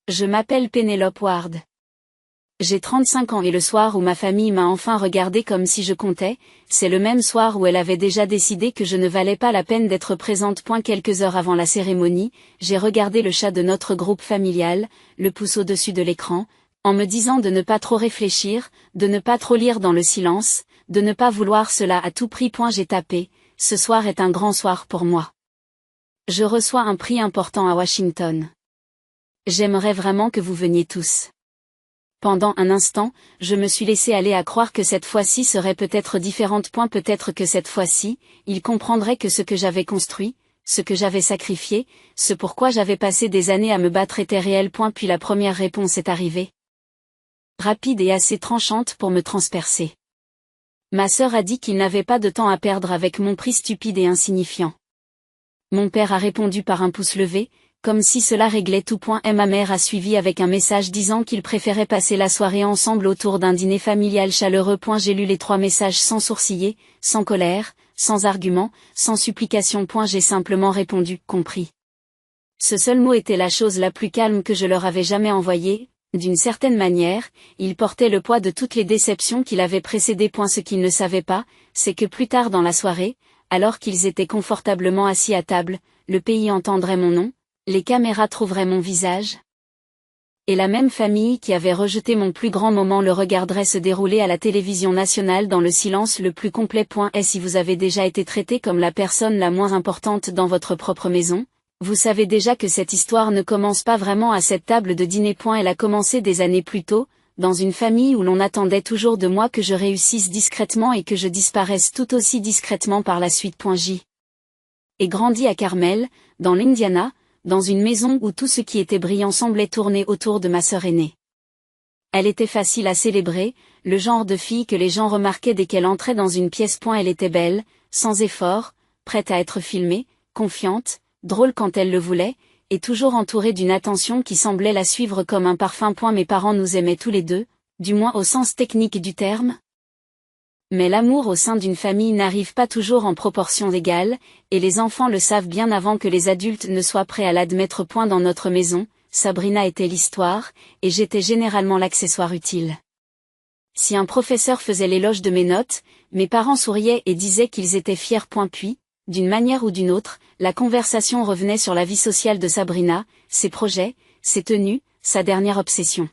Je m'appelle Penelope Ward. J'ai 35 ans et le soir où ma famille m'a enfin regardé comme si je comptais, c'est le même soir où elle avait déjà décidé que je ne valais pas la peine d'être présente. Quelques heures avant la cérémonie, j'ai regardé le chat de notre groupe familial, le pouce au-dessus de l'écran, en me disant de ne pas trop réfléchir, de ne pas trop lire dans le silence, de ne pas vouloir cela à tout prix. J'ai tapé, ce soir est un grand soir pour moi. Je reçois un prix important à Washington. J'aimerais vraiment que vous veniez tous. Pendant un instant, je me suis laissé aller à croire que cette fois-ci serait peut-être différente. Peut-être que cette fois-ci, il comprendrait que ce que j'avais construit, ce que j'avais sacrifié, ce pourquoi j'avais passé des années à me battre était réel. Puis la première réponse est arrivée. Rapide et assez tranchante pour me transpercer. Ma sœur a dit qu'il n'avait pas de temps à perdre avec mon prix stupide et insignifiant. Mon père a répondu par un pouce levé, comme si cela réglait tout. Et ma mère a suivi avec un message disant qu'il préférait passer la soirée ensemble autour d'un dîner familial chaleureux. J'ai lu les 3 messages sans sourciller, sans colère, sans argument, sans supplication. J'ai simplement répondu, compris. Ce seul mot était la chose la plus calme que je leur avais jamais envoyée. D'une certaine manière, il portait le poids de toutes les déceptions qui l'avaient précédé. Ce qu'ils ne savaient pas, c'est que plus tard dans la soirée, alors qu'ils étaient confortablement assis à table, le pays entendrait mon nom, les caméras trouveraient mon visage. Et la même famille qui avait rejeté mon plus grand moment le regarderait se dérouler à la télévision nationale dans le silence le plus complet. Et si vous avez déjà été traité comme la personne la moins importante dans votre propre maison, vous savez déjà que cette histoire ne commence pas vraiment à cette table de dîner. Elle a commencé des années plus tôt, dans une famille où l'on attendait toujours de moi que je réussisse discrètement et que je disparaisse tout aussi discrètement par la suite. J. Et grandi à Carmel, dans l'Indiana, dans une maison où tout ce qui était brillant semblait tourner autour de ma sœur aînée. Elle était facile à célébrer, le genre de fille que les gens remarquaient dès qu'elle entrait dans une pièce. Elle était belle, sans effort, prête à être filmée, confiante, drôle quand elle le voulait, et toujours entourée d'une attention qui semblait la suivre comme un parfum. Mes parents nous aimaient tous les deux, du moins au sens technique du terme. Mais l'amour au sein d'une famille n'arrive pas toujours en proportion égale, et les enfants le savent bien avant que les adultes ne soient prêts à l'admettre. Dans notre maison, Sabrina était l'histoire, et j'étais généralement l'accessoire utile. Si un professeur faisait l'éloge de mes notes, mes parents souriaient et disaient qu'ils étaient fiers. Puis, d'une manière ou d'une autre, la conversation revenait sur la vie sociale de Sabrina, ses projets, ses tenues, sa dernière obsession.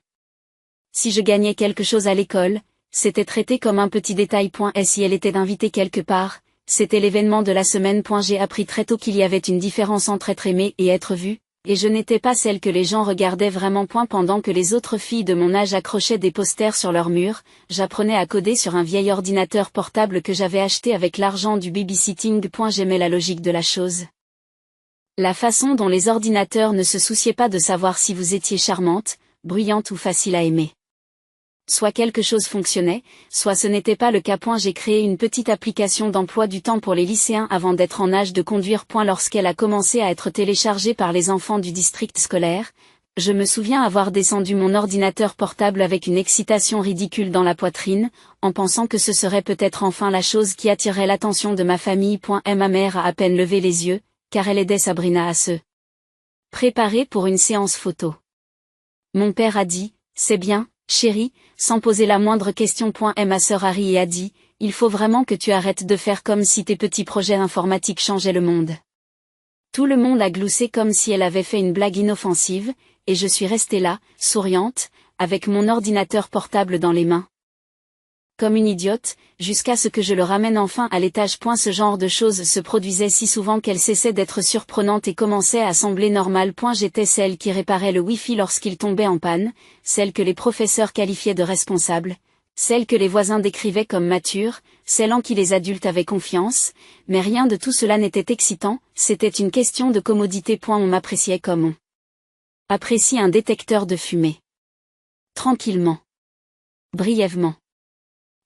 Si je gagnais quelque chose à l'école, c'était traité comme un petit détail. Et si elle était invitée quelque part, c'était l'événement de la semaine. J'ai appris très tôt qu'il y avait une différence entre être aimée et être vue, et je n'étais pas celle que les gens regardaient vraiment. Pendant que les autres filles de mon âge accrochaient des posters sur leur mur, j'apprenais à coder sur un vieil ordinateur portable que j'avais acheté avec l'argent du babysitting. J'aimais la logique de la chose. La façon dont les ordinateurs ne se souciaient pas de savoir si vous étiez charmante, bruyante ou facile à aimer. Soit quelque chose fonctionnait, soit ce n'était pas le cas. J'ai créé une petite application d'emploi du temps pour les lycéens avant d'être en âge de conduire. Lorsqu'elle a commencé à être téléchargée par les enfants du district scolaire, je me souviens avoir descendu mon ordinateur portable avec une excitation ridicule dans la poitrine, en pensant que ce serait peut-être enfin la chose qui attirerait l'attention de ma famille. Et ma mère a à peine levé les yeux, car elle aidait Sabrina à se préparer pour une séance photo. Mon père a dit, « C'est bien, chérie », sans poser la moindre question. Et ma sœur a ri et a dit, « Il faut vraiment que tu arrêtes de faire comme si tes petits projets informatiques changeaient le monde. » Tout le monde a gloussé comme si elle avait fait une blague inoffensive, et je suis restée là, souriante, avec mon ordinateur portable dans les mains. Comme une idiote, jusqu'à ce que je le ramène enfin à l'étage. Ce genre de choses se produisait si souvent qu'elle cessait d'être surprenante et commençait à sembler normale. J'étais celle qui réparait le Wi-Fi lorsqu'il tombait en panne, celle que les professeurs qualifiaient de responsable, celle que les voisins décrivaient comme mature, celle en qui les adultes avaient confiance, mais rien de tout cela n'était excitant, c'était une question de commodité. On m'appréciait comme on apprécie un détecteur de fumée. Tranquillement. Brièvement.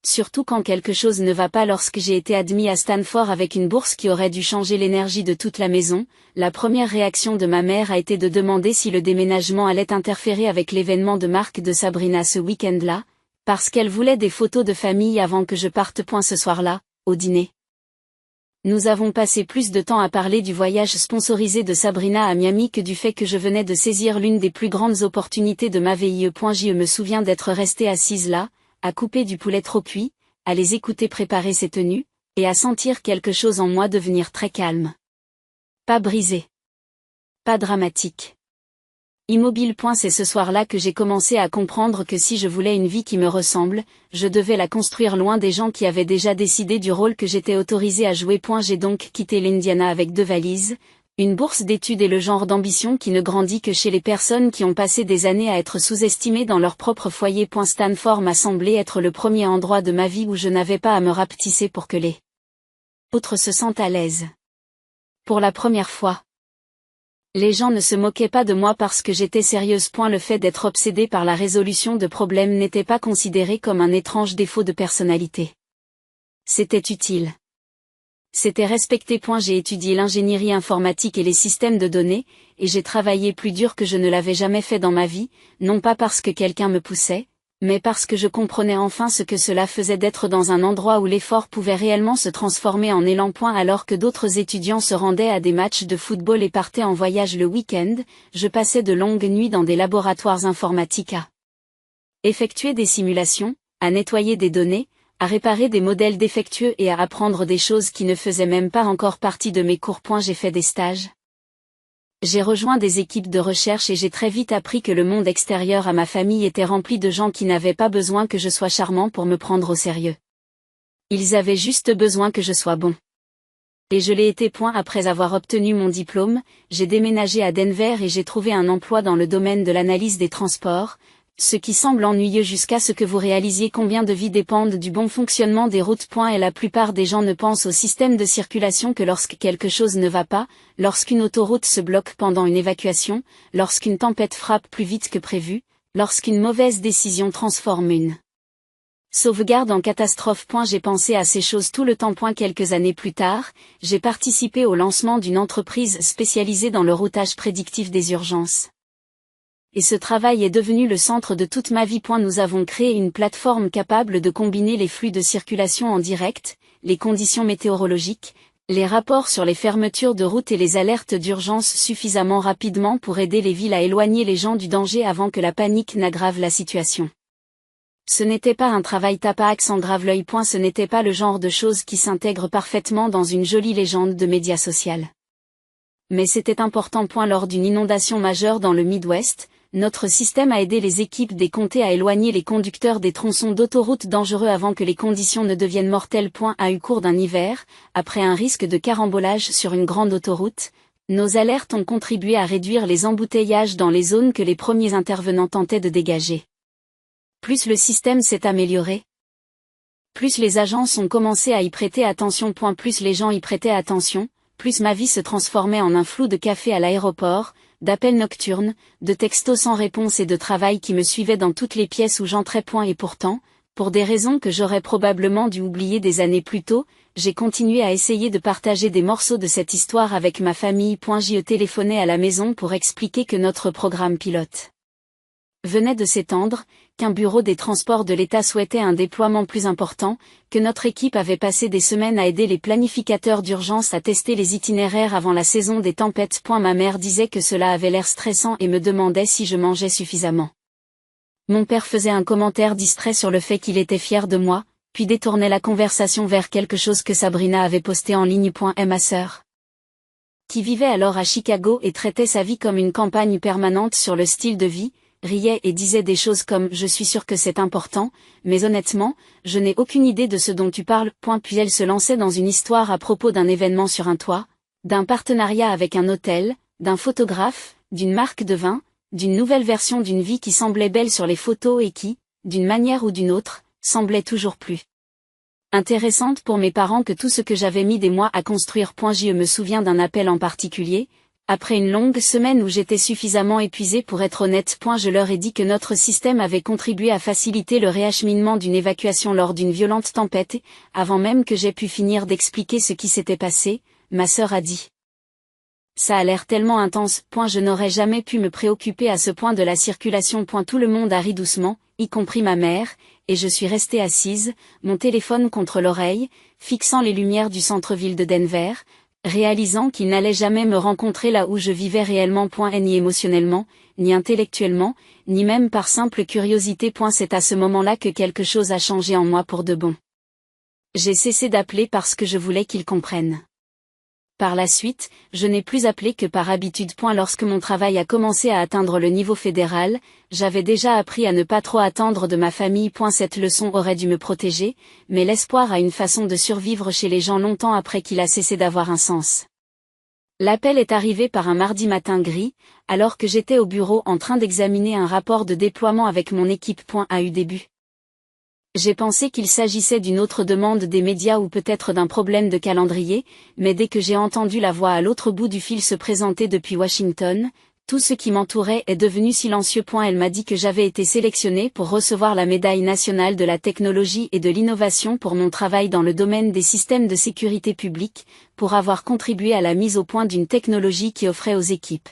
Surtout quand quelque chose ne va pas. Lorsque j'ai été admis à Stanford avec une bourse qui aurait dû changer l'énergie de toute la maison, la première réaction de ma mère a été de demander si le déménagement allait interférer avec l'événement de marque de Sabrina ce week-end-là, parce qu'elle voulait des photos de famille avant que je parte. Ce soir-là, au dîner. Nous avons passé plus de temps à parler du voyage sponsorisé de Sabrina à Miami que du fait que je venais de saisir l'une des plus grandes opportunités de ma vie. Je me souviens d'être restée assise là, à couper du poulet trop cuit, à les écouter préparer ses tenues, et à sentir quelque chose en moi devenir très calme. Pas brisé. Pas dramatique. Immobile. C'est ce soir-là que j'ai commencé à comprendre que si je voulais une vie qui me ressemble, je devais la construire loin des gens qui avaient déjà décidé du rôle que j'étais autorisée à jouer. J'ai donc quitté l'Indiana avec 2 valises, une bourse d'études et le genre d'ambition qui ne grandit que chez les personnes qui ont passé des années à être sous-estimées dans leur propre foyer. Stanford m'a semblé être le premier endroit de ma vie où je n'avais pas à me rapetisser pour que les autres se sentent à l'aise. Pour la première fois. Les gens ne se moquaient pas de moi parce que j'étais sérieuse. Le fait d'être obsédée par la résolution de problèmes n'était pas considéré comme un étrange défaut de personnalité. C'était utile. C'était respecté. J'ai étudié l'ingénierie informatique et les systèmes de données, et j'ai travaillé plus dur que je ne l'avais jamais fait dans ma vie, non pas parce que quelqu'un me poussait, mais parce que je comprenais enfin ce que cela faisait d'être dans un endroit où l'effort pouvait réellement se transformer en élan. Alors que d'autres étudiants se rendaient à des matchs de football et partaient en voyage le week-end, je passais de longues nuits dans des laboratoires informatiques à effectuer des simulations, à nettoyer des données, à réparer des modèles défectueux et à apprendre des choses qui ne faisaient même pas encore partie de mes cours. J'ai fait des stages. J'ai rejoint des équipes de recherche et j'ai très vite appris que le monde extérieur à ma famille était rempli de gens qui n'avaient pas besoin que je sois charmant pour me prendre au sérieux. Ils avaient juste besoin que je sois bon. Et je l'ai été. Après avoir obtenu mon diplôme, j'ai déménagé à Denver et j'ai trouvé un emploi dans le domaine de l'analyse des transports, ce qui semble ennuyeux jusqu'à ce que vous réalisiez combien de vies dépendent du bon fonctionnement des routes. Et la plupart des gens ne pensent au système de circulation que lorsque quelque chose ne va pas, lorsqu'une autoroute se bloque pendant une évacuation, lorsqu'une tempête frappe plus vite que prévu, lorsqu'une mauvaise décision transforme une sauvegarde en catastrophe. J'ai pensé à ces choses tout le temps. Quelques années plus tard, j'ai participé au lancement d'une entreprise spécialisée dans le routage prédictif des urgences. Et ce travail est devenu le centre de toute ma vie. Nous avons créé une plateforme capable de combiner les flux de circulation en direct, les conditions météorologiques, les rapports sur les fermetures de routes et les alertes d'urgence suffisamment rapidement pour aider les villes à éloigner les gens du danger avant que la panique n'aggrave la situation. Ce n'était pas un travail tape à accent grave l'œil. Ce n'était pas le genre de choses qui s'intègrent parfaitement dans une jolie légende de médias social. Mais c'était important. Lors d'une inondation majeure dans le Midwest, notre système a aidé les équipes des comtés à éloigner les conducteurs des tronçons d'autoroute dangereux avant que les conditions ne deviennent mortelles. Au cours d'un hiver, après un risque de carambolage sur une grande autoroute, nos alertes ont contribué à réduire les embouteillages dans les zones que les premiers intervenants tentaient de dégager. Plus le système s'est amélioré, plus les agences ont commencé à y prêter attention. Plus les gens y prêtaient attention, plus ma vie se transformait en un flou de café à l'aéroport, d'appels nocturnes, de textos sans réponse et de travail qui me suivaient dans toutes les pièces où j'entrais. Et pourtant, pour des raisons que j'aurais probablement dû oublier des années plus tôt, j'ai continué à essayer de partager des morceaux de cette histoire avec ma famille. J'y téléphonais à la maison pour expliquer que notre programme pilote venait de s'étendre, qu'un bureau des transports de l'État souhaitait un déploiement plus important, que notre équipe avait passé des semaines à aider les planificateurs d'urgence à tester les itinéraires avant la saison des tempêtes. Ma mère disait que cela avait l'air stressant et me demandait si je mangeais suffisamment. Mon père faisait un commentaire distrait sur le fait qu'il était fier de moi, puis détournait la conversation vers quelque chose que Sabrina avait posté en ligne. Ma sœur, qui vivait alors à Chicago et traitait sa vie comme une campagne permanente sur le style de vie, riait et disait des choses comme « Je suis sûre que c'est important, mais honnêtement, je n'ai aucune idée de ce dont tu parles. » Puis elle se lançait dans une histoire à propos d'un événement sur un toit, d'un partenariat avec un hôtel, d'un photographe, d'une marque de vin, d'une nouvelle version d'une vie qui semblait belle sur les photos et qui, d'une manière ou d'une autre, semblait toujours plus intéressante pour mes parents que tout ce que j'avais mis des mois à construire. Je me souviens d'un appel en particulier. Après une longue semaine où j'étais suffisamment épuisée pour être honnête. Je leur ai dit que notre système avait contribué à faciliter le réacheminement d'une évacuation lors d'une violente tempête. Avant même que j'aie pu finir d'expliquer ce qui s'était passé, ma sœur a dit Ça a l'air tellement intense. Je n'aurais jamais pu me préoccuper à ce point de la circulation. Tout le monde a ri doucement, y compris ma mère, et je suis restée assise, mon téléphone contre l'oreille, fixant les lumières du centre-ville de Denver, réalisant qu'il n'allait jamais me rencontrer là où je vivais réellement. Et ni émotionnellement, ni intellectuellement, ni même par simple curiosité. C'est à ce moment-là que quelque chose a changé en moi pour de bon. J'ai cessé d'appeler parce que je voulais qu'il comprenne. Par la suite, je n'ai plus appelé que par habitude. Lorsque mon travail a commencé à atteindre le niveau fédéral, j'avais déjà appris à ne pas trop attendre de ma famille. Cette leçon aurait dû me protéger, mais l'espoir a une façon de survivre chez les gens longtemps après qu'il a cessé d'avoir un sens. L'appel est arrivé par un mardi matin gris, alors que j'étais au bureau en train d'examiner un rapport de déploiement avec mon équipe. A eu début. J'ai pensé qu'il s'agissait d'une autre demande des médias ou peut-être d'un problème de calendrier, mais dès que j'ai entendu la voix à l'autre bout du fil se présenter depuis Washington, tout ce qui m'entourait est devenu silencieux. Elle m'a dit que j'avais été sélectionnée pour recevoir la médaille nationale de la technologie et de l'innovation pour mon travail dans le domaine des systèmes de sécurité publique, pour avoir contribué à la mise au point d'une technologie qui offrait aux équipes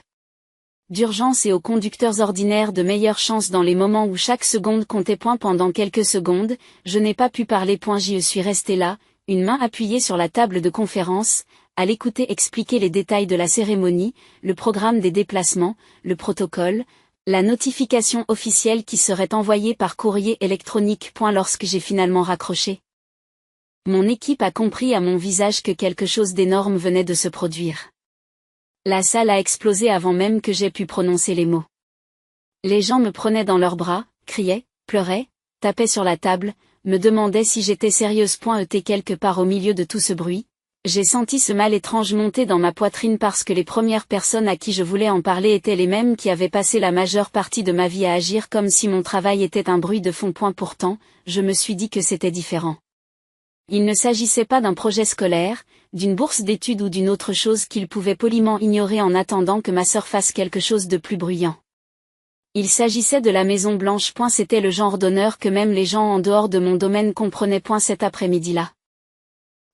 d'urgence et aux conducteurs ordinaires de meilleures chances dans les moments où chaque seconde comptait. Pendant quelques secondes, je n'ai pas pu parler. Je suis restée là, une main appuyée sur la table de conférence, à l'écouter expliquer les détails de la cérémonie, le programme des déplacements, le protocole, la notification officielle qui serait envoyée par courrier électronique. Lorsque j'ai finalement raccroché, mon équipe a compris à mon visage que quelque chose d'énorme venait de se produire. La salle a explosé avant même que j'aie pu prononcer les mots. Les gens me prenaient dans leurs bras, criaient, pleuraient, tapaient sur la table, me demandaient si j'étais sérieuse. Quelque part au milieu de tout ce bruit, j'ai senti ce mal étrange monter dans ma poitrine parce que les premières personnes à qui je voulais en parler étaient les mêmes qui avaient passé la majeure partie de ma vie à agir comme si mon travail était un bruit de fond. Pourtant, je me suis dit que c'était différent. Il ne s'agissait pas d'un projet scolaire, d'une bourse d'études ou d'une autre chose qu'il pouvait poliment ignorer en attendant que ma sœur fasse quelque chose de plus bruyant. Il s'agissait de la Maison Blanche. C'était le genre d'honneur que même les gens en dehors de mon domaine comprenaient. Cet après-midi-là.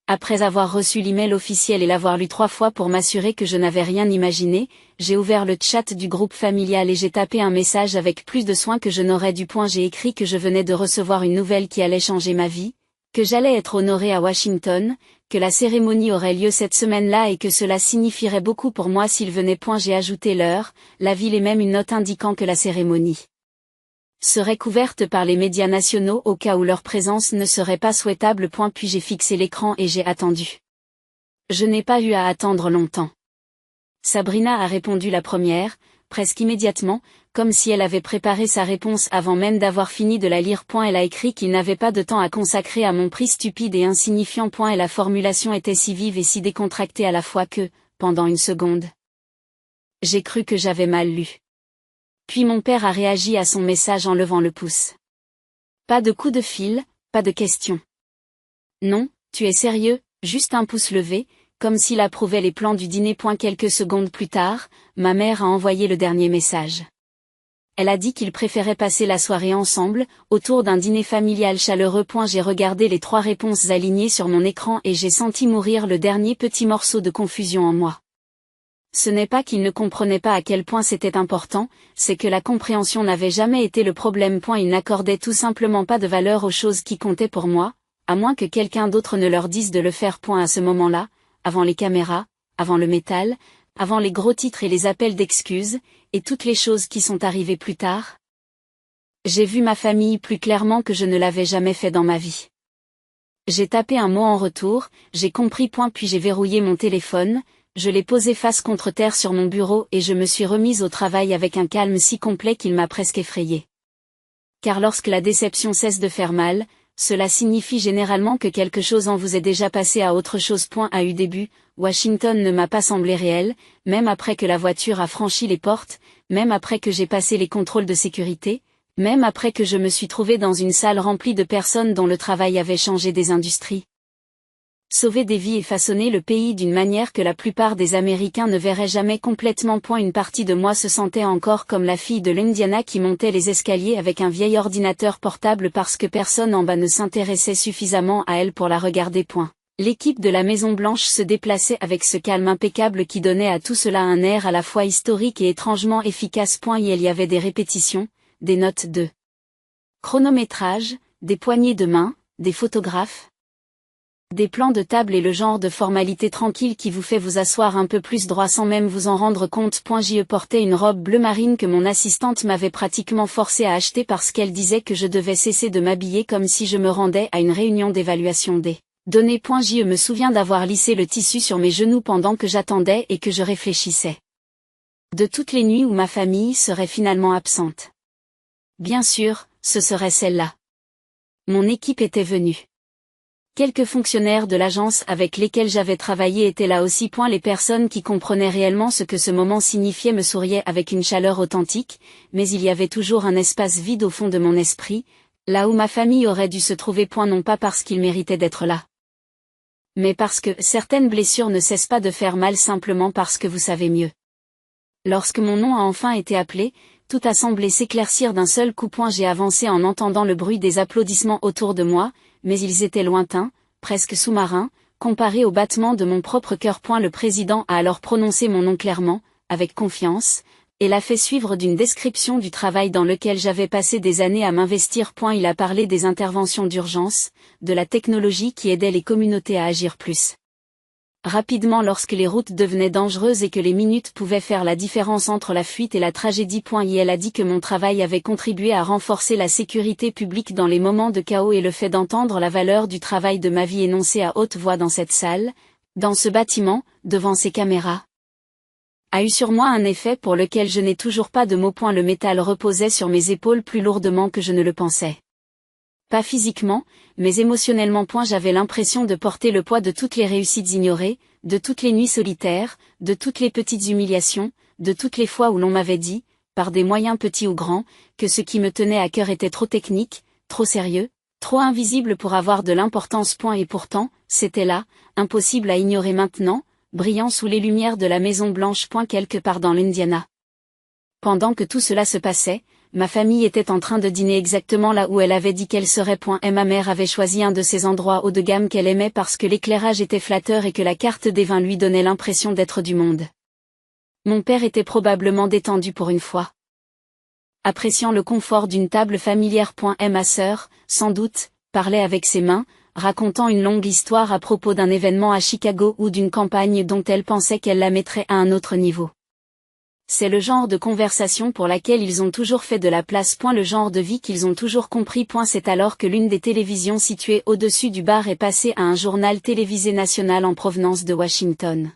Après avoir reçu l'email officiel et l'avoir lu 3 fois pour m'assurer que je n'avais rien imaginé, j'ai ouvert le chat du groupe familial et j'ai tapé un message avec plus de soin que je n'aurais dû. J'ai écrit que je venais de recevoir une nouvelle qui allait changer ma vie, que j'allais être honorée à Washington, que la cérémonie aurait lieu cette semaine-là et que cela signifierait beaucoup pour moi s'il venait. J'ai ajouté l'heure, la ville et même une note indiquant que la cérémonie serait couverte par les médias nationaux au cas où leur présence ne serait pas souhaitable. Puis j'ai fixé l'écran et j'ai attendu. Je n'ai pas eu à attendre longtemps. Sabrina a répondu la première, presque immédiatement, comme si elle avait préparé sa réponse avant même d'avoir fini de la lire. Elle a écrit qu'il n'avait pas de temps à consacrer à mon prix stupide et insignifiant. Et la formulation était si vive et si décontractée à la fois que, pendant une seconde, j'ai cru que j'avais mal lu. Puis mon père a réagi à son message en levant le pouce. Pas de coup de fil, pas de question. Non, tu es sérieux, juste un pouce levé, comme s'il approuvait les plans du dîner. Quelques secondes plus tard, ma mère a envoyé le dernier message. Elle a dit qu'ils préféraient passer la soirée ensemble, autour d'un dîner familial chaleureux. J'ai regardé les 3 réponses alignées sur mon écran et j'ai senti mourir le dernier petit morceau de confusion en moi. Ce n'est pas qu'ils ne comprenaient pas à quel point c'était important, c'est que la compréhension n'avait jamais été le problème. Ils n'accordaient tout simplement pas de valeur aux choses qui comptaient pour moi, à moins que quelqu'un d'autre ne leur dise de le faire. À ce moment-là, avant les caméras, avant le métal, avant les gros titres et les appels d'excuses, et toutes les choses qui sont arrivées plus tard, j'ai vu ma famille plus clairement que je ne l'avais jamais fait dans ma vie. J'ai tapé un mot en retour, j'ai compris. Puis j'ai verrouillé mon téléphone, je l'ai posé face contre terre sur mon bureau et je me suis remise au travail avec un calme si complet qu'il m'a presque effrayée. Car lorsque la déception cesse de faire mal, cela signifie généralement que quelque chose en vous est déjà passé à autre chose. A eu début, Washington ne m'a pas semblé réel, même après que la voiture a franchi les portes, même après que j'ai passé les contrôles de sécurité, même après que je me suis trouvée dans une salle remplie de personnes dont le travail avait changé des industries, sauver des vies et façonner le pays d'une manière que la plupart des Américains ne verraient jamais complètement. Une partie de moi se sentait encore comme la fille de l'Indiana qui montait les escaliers avec un vieil ordinateur portable parce que personne en bas ne s'intéressait suffisamment à elle pour la regarder. L'équipe de la Maison Blanche se déplaçait avec ce calme impeccable qui donnait à tout cela un air à la fois historique et étrangement efficace. Il y avait des répétitions, des notes de chronométrage, des poignées de main, des photographes, des plans de table et le genre de formalité tranquille qui vous fait vous asseoir un peu plus droit sans même vous en rendre compte. Je portais une robe bleu marine que mon assistante m'avait pratiquement forcé à acheter parce qu'elle disait que je devais cesser de m'habiller comme si je me rendais à une réunion d'évaluation des données. Je me souviens d'avoir lissé le tissu sur mes genoux pendant que j'attendais et que je réfléchissais. De toutes les nuits où ma famille serait finalement absente. Bien sûr, ce serait celle-là. Mon équipe était venue. Quelques fonctionnaires de l'agence avec lesquels j'avais travaillé étaient là aussi. Les personnes qui comprenaient réellement ce que ce moment signifiait me souriaient avec une chaleur authentique, mais il y avait toujours un espace vide au fond de mon esprit, là où ma famille aurait dû se trouver. Non pas parce qu'ils méritaient d'être là, mais parce que certaines blessures ne cessent pas de faire mal simplement parce que vous savez mieux. Lorsque mon nom a enfin été appelé, tout a semblé s'éclaircir d'un seul coup. J'ai avancé en entendant le bruit des applaudissements autour de moi, mais ils étaient lointains, presque sous-marins, comparés au battement de mon propre cœur. Le président a alors prononcé mon nom clairement, avec confiance, et l'a fait suivre d'une description du travail dans lequel j'avais passé des années à m'investir. Il a parlé des interventions d'urgence, de la technologie qui aidait les communautés à agir plus rapidement lorsque les routes devenaient dangereuses et que les minutes pouvaient faire la différence entre la fuite et la tragédie. Et elle a dit que mon travail avait contribué à renforcer la sécurité publique dans les moments de chaos, et le fait d'entendre la valeur du travail de ma vie énoncée à haute voix dans cette salle, dans ce bâtiment, devant ces caméras, a eu sur moi un effet pour lequel je n'ai toujours pas de mots. Le métal reposait sur mes épaules plus lourdement que je ne le pensais. Pas physiquement, mais émotionnellement. J'avais l'impression de porter le poids de toutes les réussites ignorées, de toutes les nuits solitaires, de toutes les petites humiliations, de toutes les fois où l'on m'avait dit, par des moyens petits ou grands, que ce qui me tenait à cœur était trop technique, trop sérieux, trop invisible pour avoir de l'importance. Et pourtant, c'était là, impossible à ignorer maintenant, brillant sous les lumières de la Maison Blanche. Quelque part dans l'Indiana. Pendant que tout cela se passait, ma famille était en train de dîner exactement là où elle avait dit qu'elle serait. Et ma mère avait choisi un de ces endroits haut de gamme qu'elle aimait parce que l'éclairage était flatteur et que la carte des vins lui donnait l'impression d'être du monde. Mon père était probablement détendu pour une fois, appréciant le confort d'une table familière. Et ma sœur, sans doute, parlait avec ses mains, racontant une longue histoire à propos d'un événement à Chicago ou d'une campagne dont elle pensait qu'elle la mettrait à un autre niveau. C'est le genre de conversation pour laquelle ils ont toujours fait de la place. Le genre de vie qu'ils ont toujours compris. C'est alors que l'une des télévisions situées au-dessus du bar est passée à un journal télévisé national en provenance de Washington.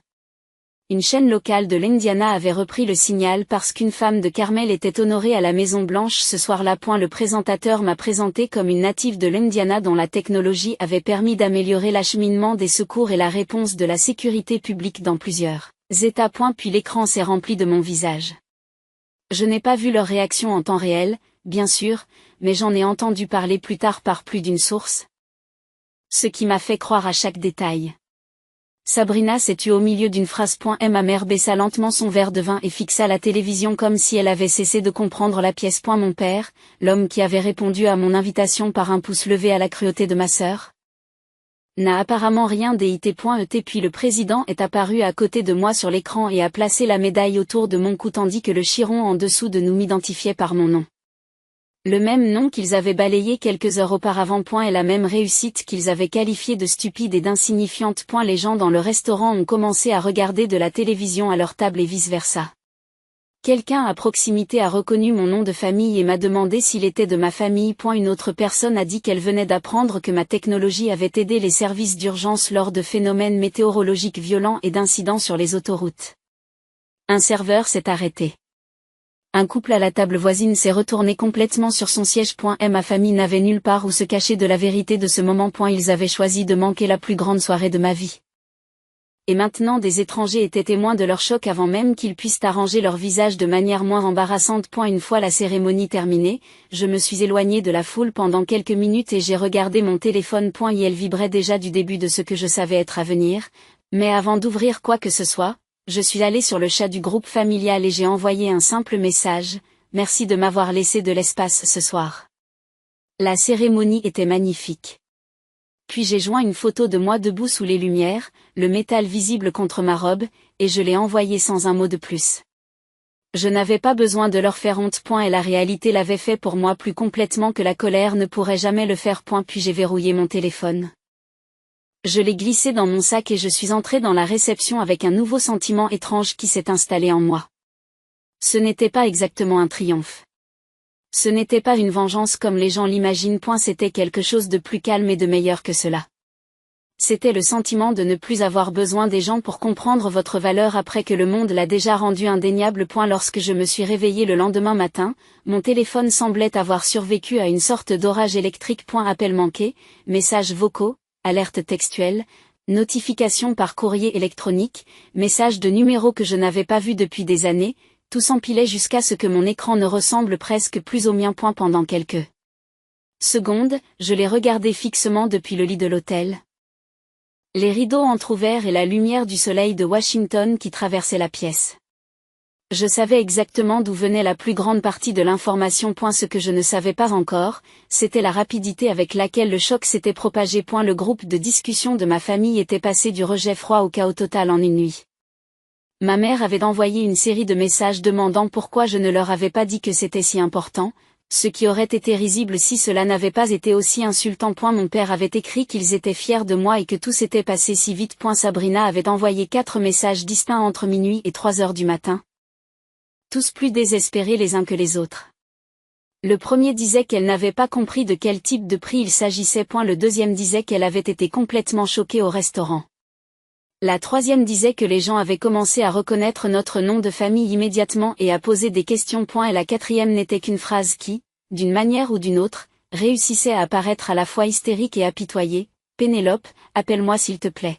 Une chaîne locale de l'Indiana avait repris le signal parce qu'une femme de Carmel était honorée à la Maison Blanche ce soir-là. Le présentateur m'a présenté comme une native de l'Indiana dont la technologie avait permis d'améliorer l'acheminement des secours et la réponse de la sécurité publique dans plusieurs États. Puis l'écran s'est rempli de mon visage. Je n'ai pas vu leur réaction en temps réel, bien sûr, mais j'en ai entendu parler plus tard par plus d'une source. Ce qui m'a fait croire à chaque détail. Sabrina s'est tue au milieu d'une phrase. Et ma mère baissa lentement son verre de vin et fixa la télévision comme si elle avait cessé de comprendre la pièce. Mon père, l'homme qui avait répondu à mon invitation par un pouce levé à la cruauté de ma sœur, n'a apparemment rien dit. Puis le président est apparu à côté de moi sur l'écran et a placé la médaille autour de mon cou tandis que le chiron en dessous de nous m'identifiait par mon nom. Le même nom qu'ils avaient balayé quelques heures auparavant. Et la même réussite qu'ils avaient qualifiée de stupide et d'insignifiante. Les gens dans le restaurant ont commencé à regarder de la télévision à leur table et vice-versa. Quelqu'un à proximité a reconnu mon nom de famille et m'a demandé s'il était de ma famille. Une autre personne a dit qu'elle venait d'apprendre que ma technologie avait aidé les services d'urgence lors de phénomènes météorologiques violents et d'incidents sur les autoroutes. Un serveur s'est arrêté. Un couple à la table voisine s'est retourné complètement sur son siège. Et ma famille n'avait nulle part où se cacher de la vérité de ce moment. Ils avaient choisi de manquer la plus grande soirée de ma vie. Et maintenant des étrangers étaient témoins de leur choc avant même qu'ils puissent arranger leur visage de manière moins embarrassante. Une fois la cérémonie terminée, je me suis éloignée de la foule pendant quelques minutes et j'ai regardé mon téléphone. Et elle vibrait déjà du début de ce que je savais être à venir, mais avant d'ouvrir quoi que ce soit, je suis allée sur le chat du groupe familial et j'ai envoyé un simple message: merci de m'avoir laissé de l'espace ce soir. La cérémonie était magnifique. puis j'ai joint une photo de moi debout sous les lumières, le métal visible contre ma robe, et je l'ai envoyé sans un mot de plus. Je n'avais pas besoin de leur faire honte. Et la réalité l'avait fait pour moi plus complètement que la colère ne pourrait jamais le faire. Puis j'ai verrouillé mon téléphone. Je l'ai glissé dans mon sac et je suis entrée dans la réception avec un nouveau sentiment étrange qui s'est installé en moi. Ce n'était pas exactement un triomphe. Ce n'était pas une vengeance comme les gens l'imaginent. C'était quelque chose de plus calme et de meilleur que cela. C'était le sentiment de ne plus avoir besoin des gens pour comprendre votre valeur après que le monde l'a déjà rendu indéniable. Lorsque je me suis réveillée le lendemain matin, mon téléphone semblait avoir survécu à une sorte d'orage électrique. Appel manqué, messages vocaux, alertes textuelles, notifications par courrier électronique, messages de numéros que je n'avais pas vus depuis des années, tout s'empilait jusqu'à ce que mon écran ne ressemble presque plus au mien. Pendant quelques secondes, je l'ai regardé fixement depuis le lit de l'hôtel. Les rideaux entr'ouverts et la lumière du soleil de Washington qui traversait la pièce. Je savais exactement d'où venait la plus grande partie de l'information. Ce que je ne savais pas encore, c'était la rapidité avec laquelle le choc s'était propagé. Le groupe de discussion de ma famille était passé du rejet froid au chaos total en une nuit. Ma mère avait envoyé une série de messages demandant pourquoi je ne leur avais pas dit que c'était si important, ce qui aurait été risible si cela n'avait pas été aussi insultant. Mon père avait écrit qu'ils étaient fiers de moi et que tout s'était passé si vite. Sabrina avait envoyé 4 messages distincts entre minuit et 3 heures du matin. Tous plus désespérés les uns que les autres. Le premier disait qu'elle n'avait pas compris de quel type de prix il s'agissait. Le deuxième disait qu'elle avait été complètement choquée au restaurant. La troisième disait que les gens avaient commencé à reconnaître notre nom de famille immédiatement et à poser des questions. Et la quatrième n'était qu'une phrase qui, d'une manière ou d'une autre, réussissait à apparaître à la fois hystérique et apitoyée. Pénélope, appelle-moi s'il te plaît.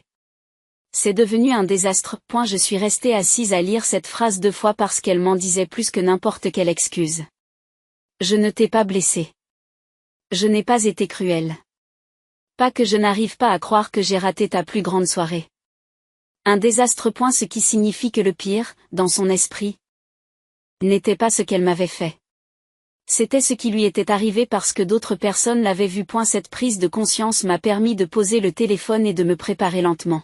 C'est devenu un désastre. Je suis restée assise à lire cette phrase 2 fois parce qu'elle m'en disait plus que n'importe quelle excuse. Je ne t'ai pas blessée. Je n'ai pas été cruelle. Pas que je n'arrive pas à croire que j'ai raté ta plus grande soirée. Un désastre. Ce qui signifie que le pire, dans son esprit, n'était pas ce qu'elle m'avait fait. C'était ce qui lui était arrivé parce que d'autres personnes l'avaient vu. Cette prise de conscience m'a permis de poser le téléphone et de me préparer lentement.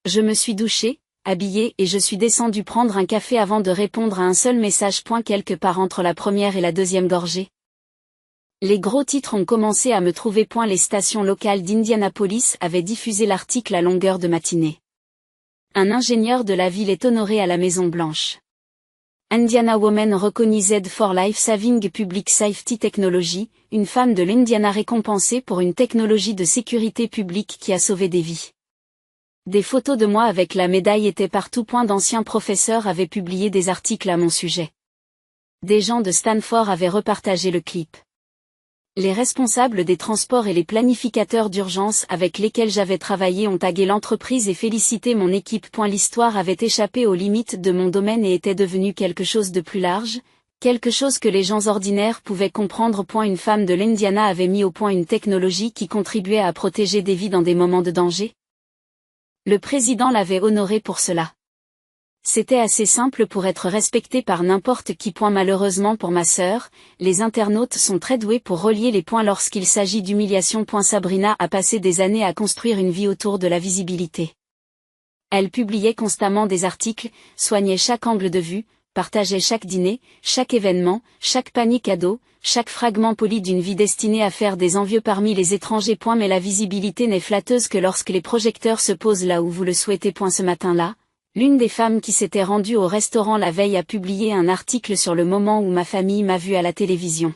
Je me suis douchée, habillée et je suis descendue prendre un café avant de répondre à un seul message. Quelque part entre la première et la deuxième gorgée. Les gros titres ont commencé à me trouver. Les stations locales d'Indianapolis avaient diffusé l'article à longueur de matinée. Un ingénieur de la ville est honoré à la Maison Blanche. Indiana Woman Recognized for Life Saving Public Safety Technology, une femme de l'Indiana récompensée pour une technologie de sécurité publique qui a sauvé des vies. Des photos de moi avec la médaille étaient partout. D'anciens professeurs avaient publié des articles à mon sujet. Des gens de Stanford avaient repartagé le clip. Les responsables des transports et les planificateurs d'urgence avec lesquels j'avais travaillé ont tagué l'entreprise et félicité mon équipe. L'histoire avait échappé aux limites de mon domaine et était devenue quelque chose de plus large, quelque chose que les gens ordinaires pouvaient comprendre. Une femme de l'Indiana avait mis au point une technologie qui contribuait à protéger des vies dans des moments de danger. Le président l'avait honoré pour cela. C'était assez simple pour être respecté par n'importe qui. Malheureusement pour ma sœur, les internautes sont très doués pour relier les points lorsqu'il s'agit d'humiliation. Sabrina a passé des années à construire une vie autour de la visibilité. Elle publiait constamment des articles, soignait chaque angle de vue, partageait chaque dîner, chaque événement, chaque panier cadeau, chaque fragment poli d'une vie destinée à faire des envieux parmi les étrangers. Mais la visibilité n'est flatteuse que lorsque les projecteurs se posent là où vous le souhaitez. Ce matin-là, l'une des femmes qui s'était rendue au restaurant la veille a publié un article sur le moment où ma famille m'a vue à la télévision.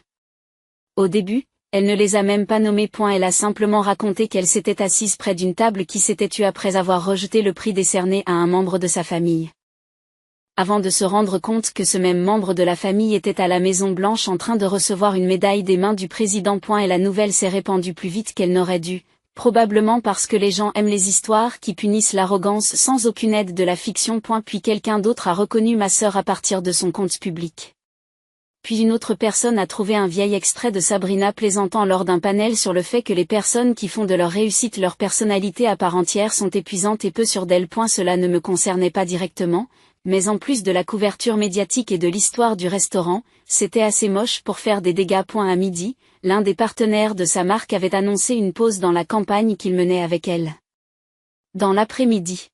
Au début, elle ne les a même pas nommés. Elle a simplement raconté qu'elle s'était assise près d'une table qui s'était tue après avoir rejeté le prix décerné à un membre de sa famille. Avant de se rendre compte que ce même membre de la famille était à la Maison Blanche en train de recevoir une médaille des mains du président. Et la nouvelle s'est répandue plus vite qu'elle n'aurait dû. Probablement parce que les gens aiment les histoires qui punissent l'arrogance sans aucune aide de la fiction. Puis quelqu'un d'autre a reconnu ma sœur à partir de son compte public. Puis une autre personne a trouvé un vieil extrait de Sabrina plaisantant lors d'un panel sur le fait que les personnes qui font de leur réussite leur personnalité à part entière sont épuisantes et peu sûres d'elles. Cela ne me concernait pas directement, Mais en plus de la couverture médiatique et de l'histoire du restaurant, c'était assez moche pour faire des dégâts. À midi, l'un des partenaires de sa marque avait annoncé une pause dans la campagne qu'il menait avec elle. Dans l'après-midi,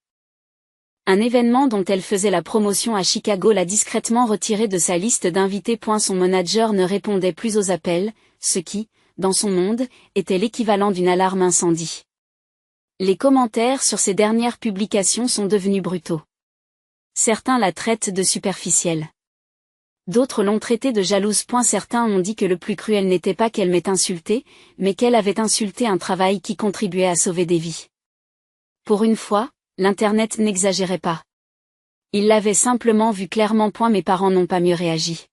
un événement dont elle faisait la promotion à Chicago l'a discrètement retiré de sa liste d'invités. Son manager ne répondait plus aux appels, ce qui, dans son monde, était l'équivalent d'une alarme incendie. Les commentaires sur ces dernières publications sont devenus brutaux. Certains la traitent de superficielle. D'autres l'ont traitée de jalouse. Certains ont dit que le plus cruel n'était pas qu'elle m'ait insulté, mais qu'elle avait insulté un travail qui contribuait à sauver des vies. Pour une fois, l'Internet n'exagérait pas. Il l'avait simplement vu clairement. Mes parents n'ont pas mieux réagi.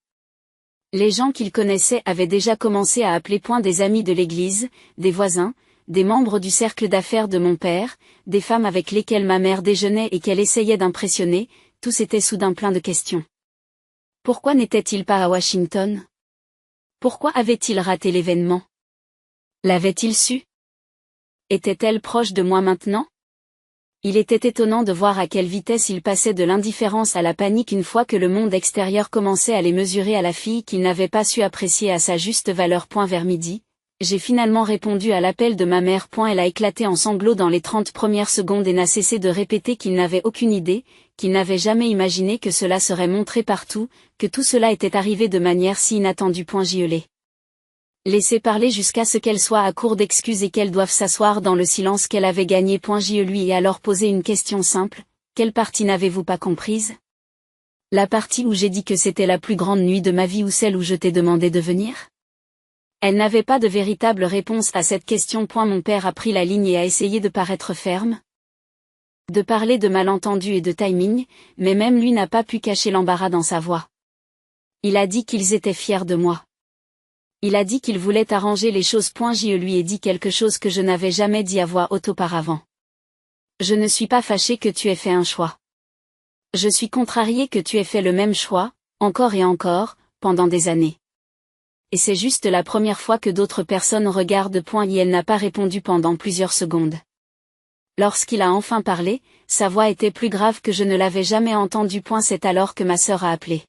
Les gens qu'ils connaissaient avaient déjà commencé à appeler. Des amis de l'église, des voisins, des membres du cercle d'affaires de mon père, des femmes avec lesquelles ma mère déjeunait et qu'elle essayait d'impressionner, tous étaient soudain pleins de questions. Pourquoi n'était-il pas à Washington? Pourquoi avait-il raté l'événement? L'avait-il su? Était-elle proche de moi maintenant? Il était étonnant de voir à quelle vitesse il passait de l'indifférence à la panique une fois que le monde extérieur commençait à les mesurer à la fille qu'il n'avait pas su apprécier à sa juste valeur. Vers midi, j'ai finalement répondu à l'appel de ma mère. Elle a éclaté en sanglots dans les 30 premières secondes et n'a cessé de répéter qu'il n'avait aucune idée, qu'il n'avait jamais imaginé que cela serait montré partout, que tout cela était arrivé de manière si inattendue. J'y l'ai laissé parler jusqu'à ce qu'elle soit à court d'excuses et qu'elle doive s'asseoir dans le silence qu'elle avait gagné. J'y lui ai alors posé une question simple: quelle partie n'avez-vous pas comprise? La partie où j'ai dit que c'était la plus grande nuit de ma vie ou celle où je t'ai demandé de venir? Elle n'avait pas de véritable réponse à cette question. Mon père a pris la ligne et a essayé de paraître ferme, de parler de malentendus et de timing, mais même lui n'a pas pu cacher l'embarras dans sa voix. Il a dit qu'ils étaient fiers de moi. Il a dit qu'il voulait arranger les choses. Je lui ai dit quelque chose que je n'avais jamais dit à voix haute auparavant. Je ne suis pas fâché que tu aies fait un choix. Je suis contrarié que tu aies fait le même choix, encore et encore, pendant des années. Et c'est juste la première fois que d'autres personnes regardent. Et elle n'a pas répondu pendant plusieurs secondes. Lorsqu'il a enfin parlé, sa voix était plus grave que je ne l'avais jamais entendue. C'est alors que ma sœur a appelé.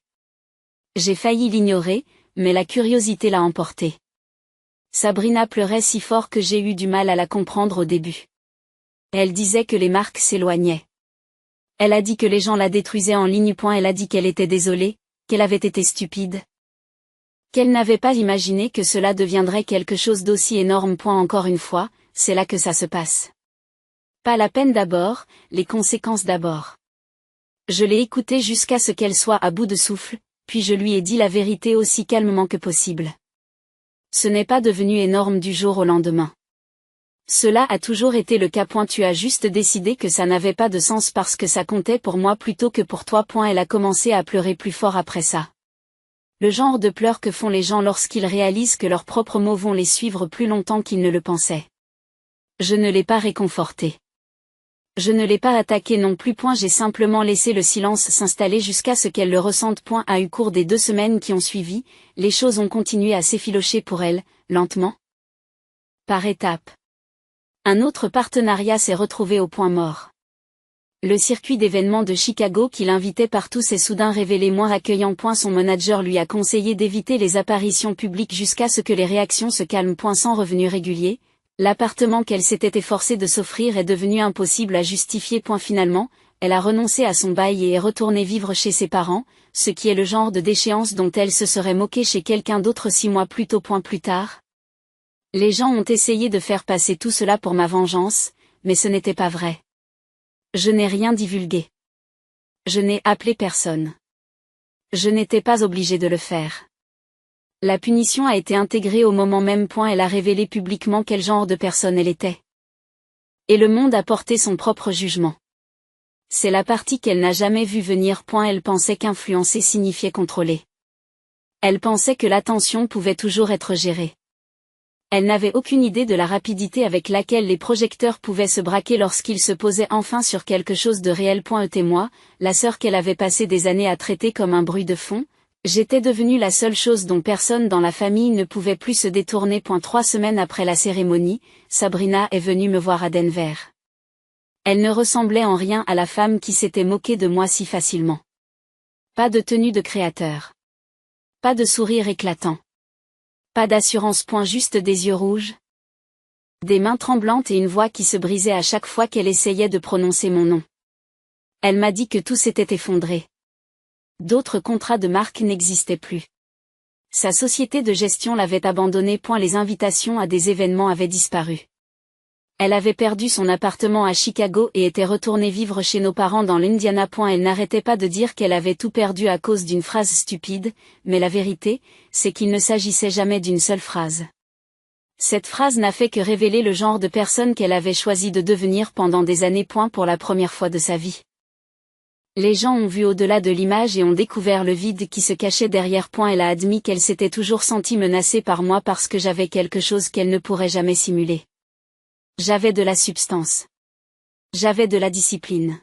J'ai failli l'ignorer, mais la curiosité l'a emporté. Sabrina pleurait si fort que j'ai eu du mal à la comprendre au début. Elle disait que les marques s'éloignaient. Elle a dit que les gens la détruisaient en ligne. Elle a dit qu'elle était désolée, qu'elle avait été stupide. Qu'elle n'avait pas imaginé que cela deviendrait quelque chose d'aussi énorme. Encore une fois, c'est là que ça se passe. Pas la peine d'abord, les conséquences d'abord. Je l'ai écoutée jusqu'à ce qu'elle soit à bout de souffle, puis je lui ai dit la vérité aussi calmement que possible. Ce n'est pas devenu énorme du jour au lendemain. Cela a toujours été le cas. Tu as juste décidé que ça n'avait pas de sens parce que ça comptait pour moi plutôt que pour toi. Elle a commencé à pleurer plus fort après ça. Le genre de pleurs que font les gens lorsqu'ils réalisent que leurs propres mots vont les suivre plus longtemps qu'ils ne le pensaient. Je ne l'ai pas réconfortée. Je ne l'ai pas attaquée non plus. J'ai simplement laissé le silence s'installer jusqu'à ce qu'elle le ressente. Au cours des 2 semaines qui ont suivi, les choses ont continué à s'effilocher pour elle, lentement. Par étapes. Un autre partenariat s'est retrouvé au point mort. Le circuit d'événements de Chicago qui l'invitait partout s'est soudain révélé moins accueillant. Son manager lui a conseillé d'éviter les apparitions publiques jusqu'à ce que les réactions se calment. Sans revenu régulier, l'appartement qu'elle s'était efforcée de s'offrir est devenu impossible à justifier. Finalement, elle a renoncé à son bail et est retournée vivre chez ses parents, ce qui est le genre de déchéance dont elle se serait moquée chez quelqu'un d'autre 6 mois plus tôt. Plus tard, les gens ont essayé de faire passer tout cela pour ma vengeance, mais ce n'était pas vrai. Je n'ai rien divulgué. Je n'ai appelé personne. Je n'étais pas obligée de le faire. La punition a été intégrée au moment même. Elle a révélé publiquement quel genre de personne elle était. Et le monde a porté son propre jugement. C'est la partie qu'elle n'a jamais vue venir. Elle pensait qu'influencer signifiait contrôler. Elle pensait que l'attention pouvait toujours être gérée. Elle n'avait aucune idée de la rapidité avec laquelle les projecteurs pouvaient se braquer lorsqu'ils se posaient enfin sur quelque chose de réel. Et moi, la sœur qu'elle avait passé des années à traiter comme un bruit de fond, j'étais devenue la seule chose dont personne dans la famille ne pouvait plus se détourner. 3 semaines après la cérémonie, Sabrina est venue me voir à Denver. Elle ne ressemblait en rien à la femme qui s'était moquée de moi si facilement. Pas de tenue de créateur. Pas de sourire éclatant. Pas d'assurance. Juste des yeux rouges. Des mains tremblantes et une voix qui se brisait à chaque fois qu'elle essayait de prononcer mon nom. Elle m'a dit que tout s'était effondré. D'autres contrats de marque n'existaient plus. Sa société de gestion l'avait abandonné. Les invitations à des événements avaient disparu. Elle avait perdu son appartement à Chicago et était retournée vivre chez nos parents dans l'Indiana. Elle n'arrêtait pas de dire qu'elle avait tout perdu à cause d'une phrase stupide, mais la vérité, c'est qu'il ne s'agissait jamais d'une seule phrase. Cette phrase n'a fait que révéler le genre de personne qu'elle avait choisi de devenir pendant des années. Pour la première fois de sa vie. Les gens ont vu au-delà de l'image et ont découvert le vide qui se cachait derrière. Elle a admis qu'elle s'était toujours sentie menacée par moi parce que j'avais quelque chose qu'elle ne pourrait jamais simuler. J'avais de la substance. J'avais de la discipline.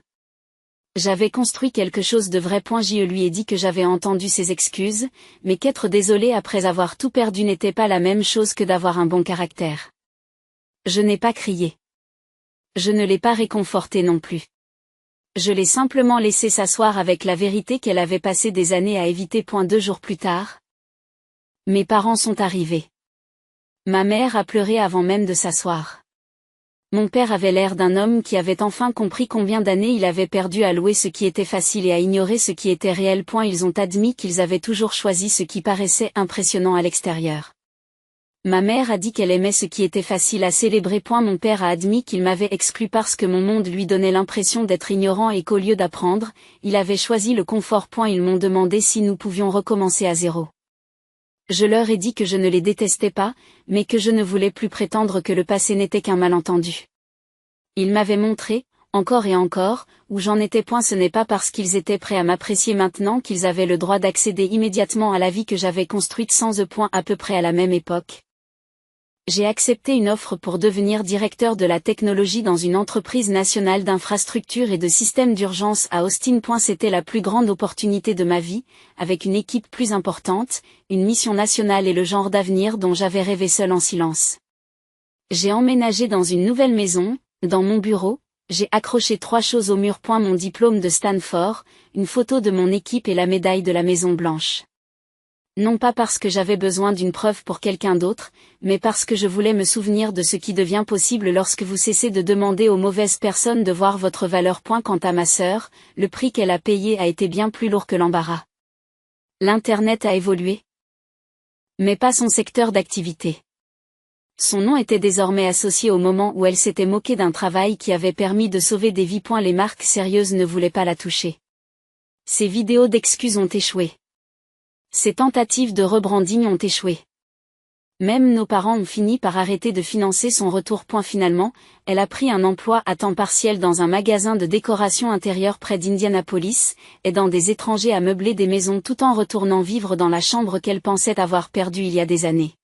J'avais construit quelque chose de vrai. Je lui ai dit que j'avais entendu ses excuses, mais qu'être désolé après avoir tout perdu n'était pas la même chose que d'avoir un bon caractère. Je n'ai pas crié. Je ne l'ai pas réconforté non plus. Je l'ai simplement laissé s'asseoir avec la vérité qu'elle avait passé des années à éviter. 2 jours plus tard, mes parents sont arrivés. Ma mère a pleuré avant même de s'asseoir. Mon père avait l'air d'un homme qui avait enfin compris combien d'années il avait perdu à louer ce qui était facile et à ignorer ce qui était réel. Ils ont admis qu'ils avaient toujours choisi ce qui paraissait impressionnant à l'extérieur. Ma mère a dit qu'elle aimait ce qui était facile à célébrer. Mon père a admis qu'il m'avait exclu parce que mon monde lui donnait l'impression d'être ignorant et qu'au lieu d'apprendre, il avait choisi le confort. Ils m'ont demandé si nous pouvions recommencer à zéro. Je leur ai dit que je ne les détestais pas, mais que je ne voulais plus prétendre que le passé n'était qu'un malentendu. Ils m'avaient montré, encore et encore, où j'en étais. Ce n'est pas parce qu'ils étaient prêts à m'apprécier maintenant qu'ils avaient le droit d'accéder immédiatement à la vie que j'avais construite sans eux. À peu près à la même époque. J'ai accepté une offre pour devenir directeur de la technologie dans une entreprise nationale d'infrastructures et de systèmes d'urgence à Austin. C'était la plus grande opportunité de ma vie, avec une équipe plus importante, une mission nationale et le genre d'avenir dont j'avais rêvé seul en silence. J'ai emménagé dans une nouvelle maison, dans mon bureau, j'ai accroché 3 choses au mur. Mon diplôme de Stanford, une photo de mon équipe et la médaille de la Maison Blanche. Non pas parce que j'avais besoin d'une preuve pour quelqu'un d'autre, mais parce que je voulais me souvenir de ce qui devient possible lorsque vous cessez de demander aux mauvaises personnes de voir votre valeur. Quant à ma sœur, le prix qu'elle a payé a été bien plus lourd que l'embarras. L'Internet a évolué. Mais pas son secteur d'activité. Son nom était désormais associé au moment où elle s'était moquée d'un travail qui avait permis de sauver des vies. Les marques sérieuses ne voulaient pas la toucher. Ses vidéos d'excuses ont échoué. Ses tentatives de rebranding ont échoué. Même nos parents ont fini par arrêter de financer son retour. Finalement, elle a pris un emploi à temps partiel dans un magasin de décoration intérieure près d'Indianapolis, aidant des étrangers à meubler des maisons tout en retournant vivre dans la chambre qu'elle pensait avoir perdue il y a des années.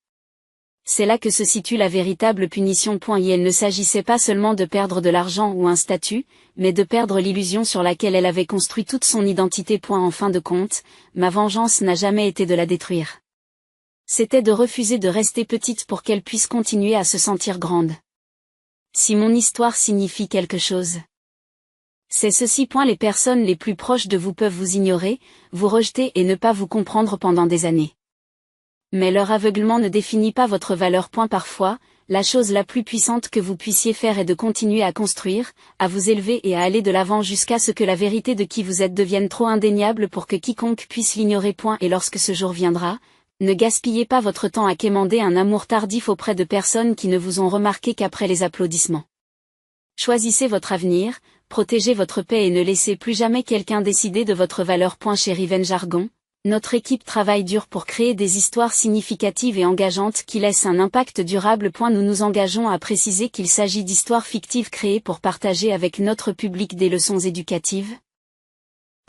C'est là que se situe la véritable punition. Il ne s'agissait pas seulement de perdre de l'argent ou un statut, mais de perdre l'illusion sur laquelle elle avait construit toute son identité. En fin de compte, ma vengeance n'a jamais été de la détruire. C'était de refuser de rester petite pour qu'elle puisse continuer à se sentir grande. Si mon histoire signifie quelque chose, c'est ceci. Les personnes les plus proches de vous peuvent vous ignorer, vous rejeter et ne pas vous comprendre pendant des années. Mais leur aveuglement ne définit pas votre valeur. Parfois, la chose la plus puissante que vous puissiez faire est de continuer à construire, à vous élever et à aller de l'avant jusqu'à ce que la vérité de qui vous êtes devienne trop indéniable pour que quiconque puisse l'ignorer. Et lorsque ce jour viendra, ne gaspillez pas votre temps à quémander un amour tardif auprès de personnes qui ne vous ont remarqué qu'après les applaudissements. Choisissez votre avenir, protégez votre paix et ne laissez plus jamais quelqu'un décider de votre valeur. Chez Riven Jargon, notre équipe travaille dur pour créer des histoires significatives et engageantes qui laissent un impact durable. Nous nous engageons à préciser qu'il s'agit d'histoires fictives créées pour partager avec notre public des leçons éducatives,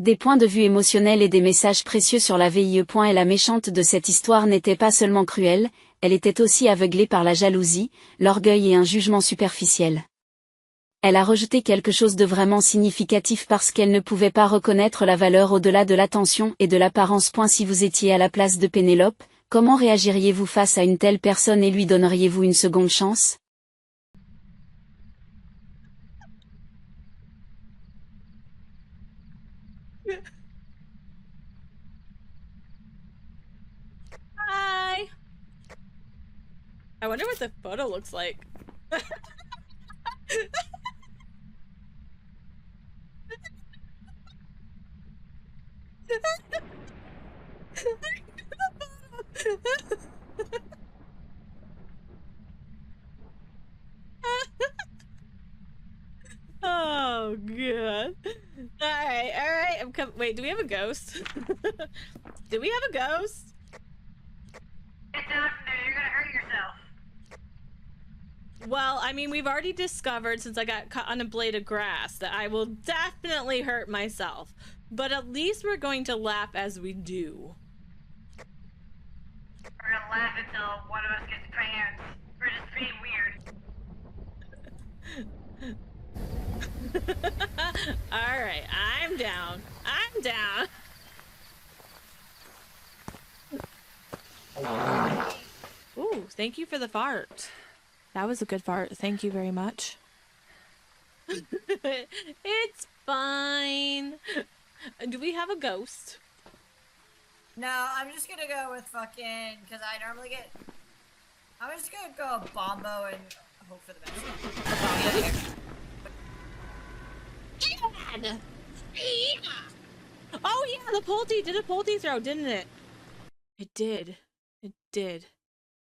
des points de vue émotionnels et des messages précieux sur la vie. Et la méchante de cette histoire n'était pas seulement cruelle, elle était aussi aveuglée par la jalousie, l'orgueil et un jugement superficiel. Elle a rejeté quelque chose de vraiment significatif parce qu'elle ne pouvait pas reconnaître la valeur au-delà de l'attention et de l'apparence. Si vous étiez à la place de Pénélope, comment réagiriez-vous face à une telle personne et lui donneriez-vous une seconde chance ? I wonder what the photo looks like. Oh god. Alright, I'm coming. Wait, do we have a ghost? Do we have a ghost? Get down from there, you're gonna hurt yourself. Well, I mean, we've already discovered since I got cut on a blade of grass that I will definitely hurt myself. But at least we're going to laugh as we do. We're gonna laugh until one of us gets pants. We're just being weird. Alright, I'm down. I'm down. Ooh, thank you for the fart. That was a good fart. Thank you very much. It's fine. Do we have a ghost? No, I'm just gonna go with fucking, because I normally get... I'm just gonna go Bombo and hope for the best. Oh yeah, the Pulte did a Pulte throw, didn't it? It did. It did.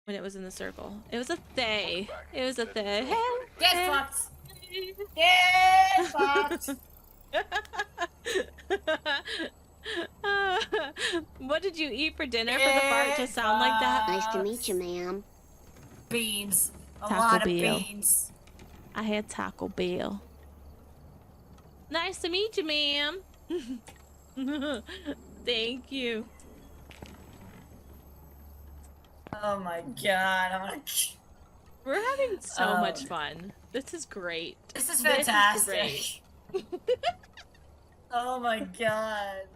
When it was in the circle. It was a they. It was a they. Get fucked! Get fucked! What did you eat for dinner for the fart to sound like that? Nice to meet you, ma'am. Beans. A Taco lot of Bell. beans. I had Taco Bell. Nice to meet you, ma'am. Thank you. Oh my god, I'm gonna... We're having so much fun. This is great. This is This is fantastic. Oh my god.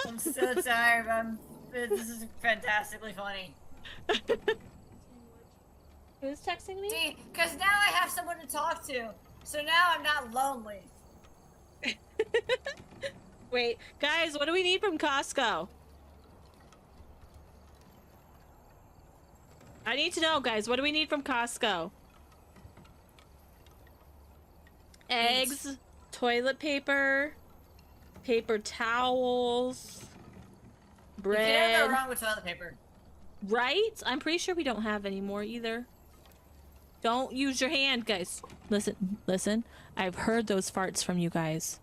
I'm so tired, but this is fantastically funny. Who's texting me? See, because now I have someone to talk to, so now I'm not lonely. Wait, guys, what do we need from Costco? I need to know, guys, what do we need from Costco? Eggs, toilet paper, paper towels, You bread. can't go wrong with toilet paper. Right? I'm pretty sure we don't have any more either. Don't use your hand, guys. Listen. I've heard those farts from you guys.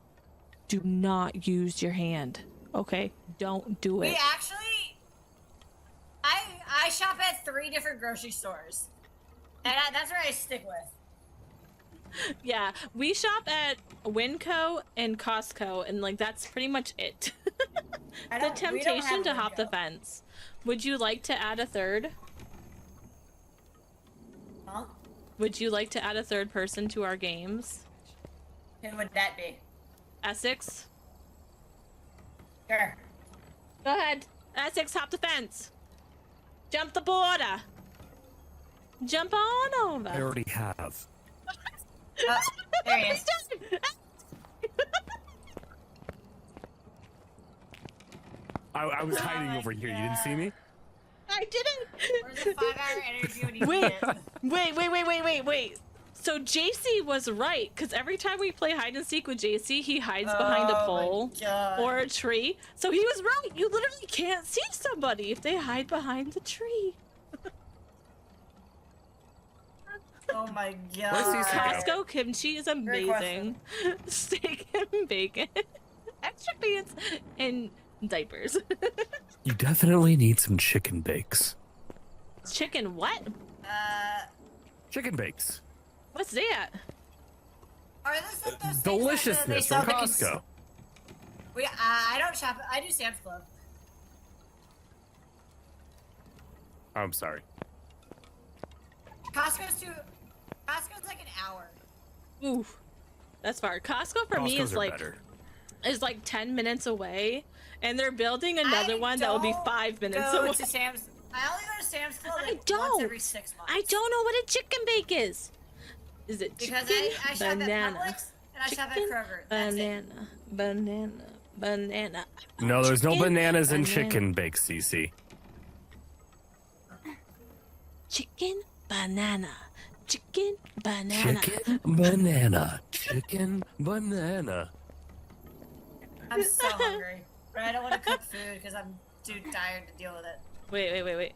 Do not use your hand. Okay? Don't do it. We actually... I shop at 3 different grocery stores. And that's where I stick with. Yeah, we shop at Winco and Costco, and like that's pretty much it. The temptation to hop the fence. Would you like to add a third? Huh? Would you like to add a third person to our games? Who would that be? Essex? Sure. Go ahead. Essex, hop the fence. Jump the border. Jump on over. I already have. Oh, there he is. I was hiding over here. You didn't see me? I didn't. Where's the 5-hour energy when you Wait. need it? Wait. So JC was right, because every time we play hide and seek with JC, he hides behind a pole or a tree. So he was right. You literally can't see somebody if they hide behind the tree. Oh my god. Where's Cece? Costco kimchi is amazing. Steak and bacon, extra pants, and diapers. You definitely need some chicken bakes. Chicken what? Chicken bakes. What's that? Are those like those Deliciousness things from that Costco. I don't shop. I do Sam's Club. I'm sorry. Costco's like an hour. Oof, that's far. Costco for me Costco's is are like better. 10 minutes away, and they're building another one that will be 5 minutes go away. to Sam's. I only go to Sam's Club I like don't. once every 6 months. I don't know what a chicken bake is. Is it Because chicken? I shop banana. at Publix and I shop at Chicken, Kroger. That's it. banana. No, there's no Chicken, bananas in banana. chicken bakes, Cece. Chicken, banana. Chicken, banana. Chicken banana. Chicken banana. I'm so hungry. But I don't want to cook food because I'm too tired to deal with it. Wait.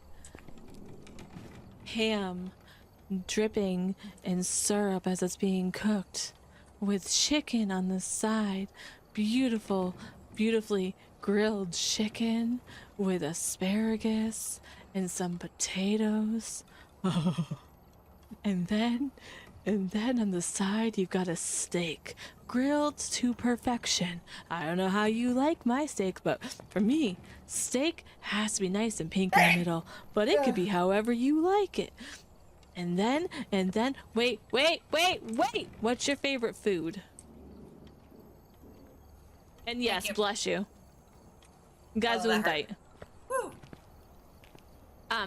Ham dripping in syrup as it's being cooked with chicken on the side. Beautifully grilled chicken with asparagus and some potatoes. And then on the side you've got a steak grilled to perfection. I don't know how you like my steak, but for me, steak has to be nice and pink in the middle, but it could be however you like it. And then, wait. What's your favorite food? And yes, you. bless you. Gesundheit. Woo.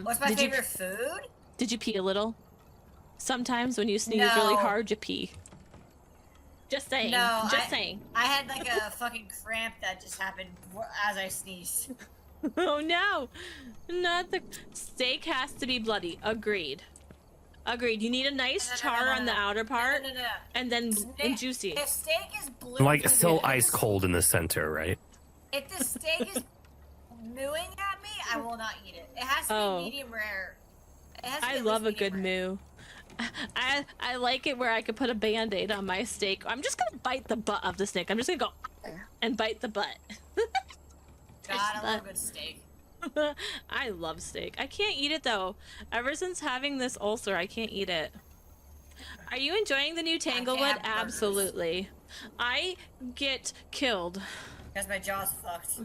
What's my favorite food? Did you pee a little? Sometimes when you sneeze No. really hard, you pee. Just saying. No, saying. I had like a fucking cramp that just happened as I sneezed. Oh no! Not the steak has to be bloody. Agreed. You need a nice char on the outer part, No. and then and juicy. If steak is blue, Like still ice cold in the center, right? If the steak is mooing at me, I will not eat it. It has to be medium rare. It has to be I at love a least good medium rare. moo. I like it where I could put a band-aid on my steak. I'm just gonna bite the butt of the steak. I'm just gonna go and bite the butt. God, I love a good steak. I love steak. I can't eat it though. Ever since having this ulcer, I can't eat it. Are you enjoying the new Tanglewood? have burgers. Absolutely. I get killed Because my jaw's fucked.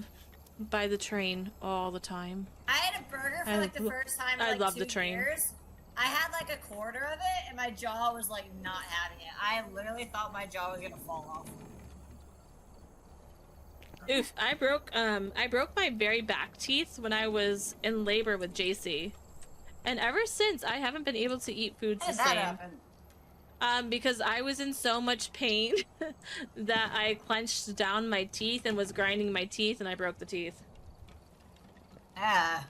by the train all the time. I had a burger for like the first time in I like love 2 the train. years. I had like a quarter of it, and my jaw was like not having it. I literally thought my jaw was gonna fall off. Oof, I broke my very back teeth when I was in labor with JC. And ever since I haven't been able to eat foods How the did that same. happen? Because I was in so much pain that I clenched down my teeth and was grinding my teeth and I broke the teeth. Yeah.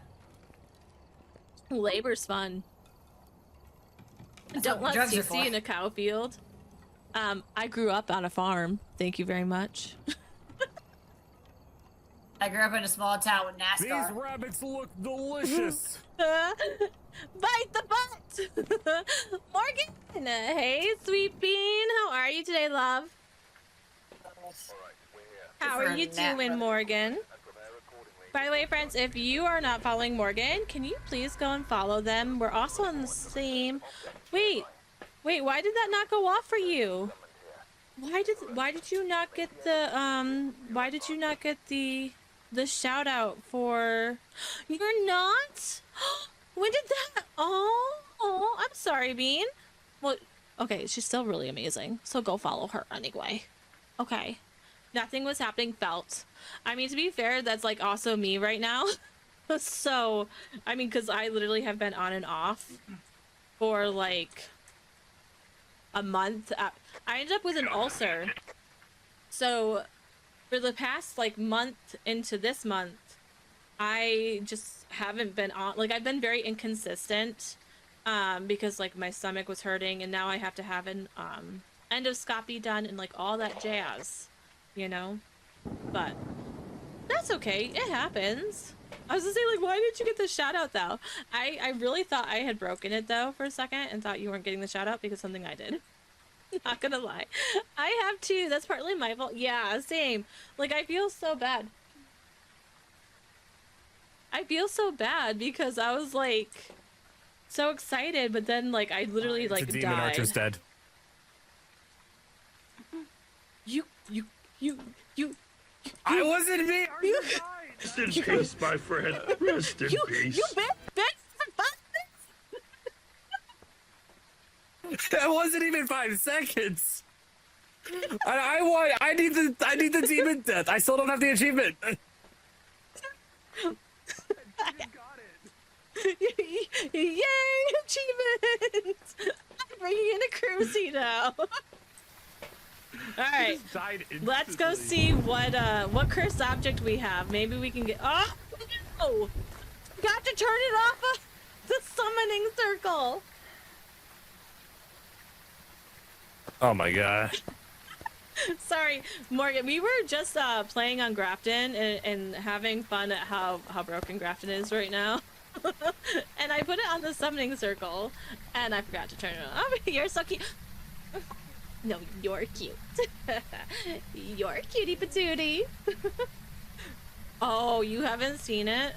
Labor's fun. That's Don't what let drugs are CC for. in a cow field. I grew up on a farm. Thank you very much. I grew up in a small town with These NASCAR. rabbits look delicious. Bite the butt! Morgan! Hey, sweet bean. How are you today, love? How are you doing, Morgan? By the way, friends, if you are not following Morgan, can you please go and follow them? We're also on the same... Wait, why did that not go off for you? Why did you not get the shout out for... You're not? When did that... Oh, I'm sorry, Bean. Well, okay, she's still really amazing, so go follow her anyway. Okay. Nothing was happening, felt. I mean, to be fair, that's like also me right now. So, I mean, because I literally have been on and off for like a month. I ended up with an ulcer. So, for the past like month into this month, I just haven't been on, like I've been very inconsistent because like my stomach was hurting and now I have to have an endoscopy done and like all that jazz, you know? But that's okay, it happens. I was gonna say, like, why didn't you get the shout out though? I really thought I had broken it though for a second and thought you weren't getting the shout out because something I did. Not gonna lie. I have too, that's partly my fault. Yeah, same. Like, I feel so bad. I feel so bad because I was like so excited, but then like I literally like the demon died. Archer's dead. You. I wasn't me. Archer died. Rest in peace, my friend. Rest in peace. You bitch. That wasn't even 5 seconds. I need the demon death. I still don't have the achievement. Yay, achievement! I'm bringing in a cruisy now. Alright, let's go see what cursed object we have. Maybe we can get... Oh, no! Got to turn it off of the summoning circle! Oh my god. Sorry, Morgan. We were just playing on Grafton and having fun at how broken Grafton is right now. And I put it on the summoning circle, and I forgot to turn it on. Oh, you're so cute. No, you're cute. You're cutie patootie. Oh, you haven't seen it?